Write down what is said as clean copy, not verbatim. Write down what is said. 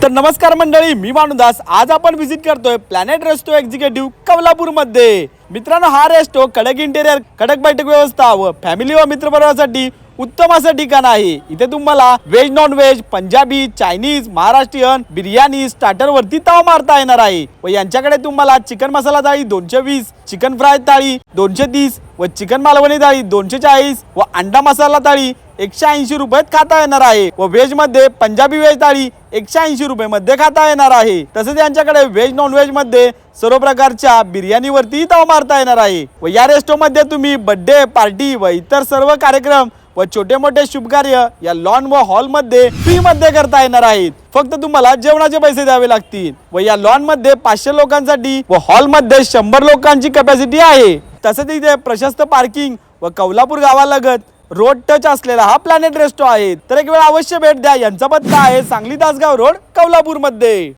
तर नमस्कार मंडळी, मी मानुदास। आज आपण विजिट करतोय प्लॅनेट रेस्टो एक्झिक्युटिव्ह कोल्हापूर मध्ये। मित्रांनो, हा रेस्टो कडक इंटेरियर, कडक बैठक व्यवस्था व फॅमिली व मित्रपरिवारासाठी उत्तम असं ठिकाण आहे। इथे तुम्हाला veg non veg, Punjabi, Chinese, Maharashtrian, biryani starter वरती ताव मारता येणार आहे। व यांच्याकडे तुम्हाला चिकन मसाला थाळी 220, चिकन फ्राय थाळी 230 व चिकन मालवणी थाळी 240 व अंडा मसाला थाळी 180 रुपयात खाता येणार आहे। व व्हेज मध्ये पंजाबी व्हेज थाळी 180 रुपये मध्ये खाता येणार आहे। तसेच यांच्याकडे व्हेज नॉन व्हेज मध्ये सर्व प्रकारच्या बिर्याणी वरती ताव मारता येणार आहे। व या रेस्टो मध्ये तुम्ही बर्थडे पार्टी व इतर सर्व कार्यक्रम व छोटे मोठे शुभ कार्य या लॉन व हॉल मध्ये फ्री मध्ये करता येणार आहेत। फक्त तुम्हाला जेवणाचे पैसे द्यावे लागतील। व या लॉन मध्ये 500 लोकांसाठी व हॉल मध्ये 100 लोकांची कॅपॅसिटी आहे। तसेच इथे प्रशस्त पार्किंग व कोल्हापूर गावालगत रोड टच असलेला हा प्लॅनेट रेस्टो आहे। तर एक वेळ अवश्य भेट द्या। यांचा पत्ता आहे सांगली तासगाव रोड कोल्हापूर मध्ये।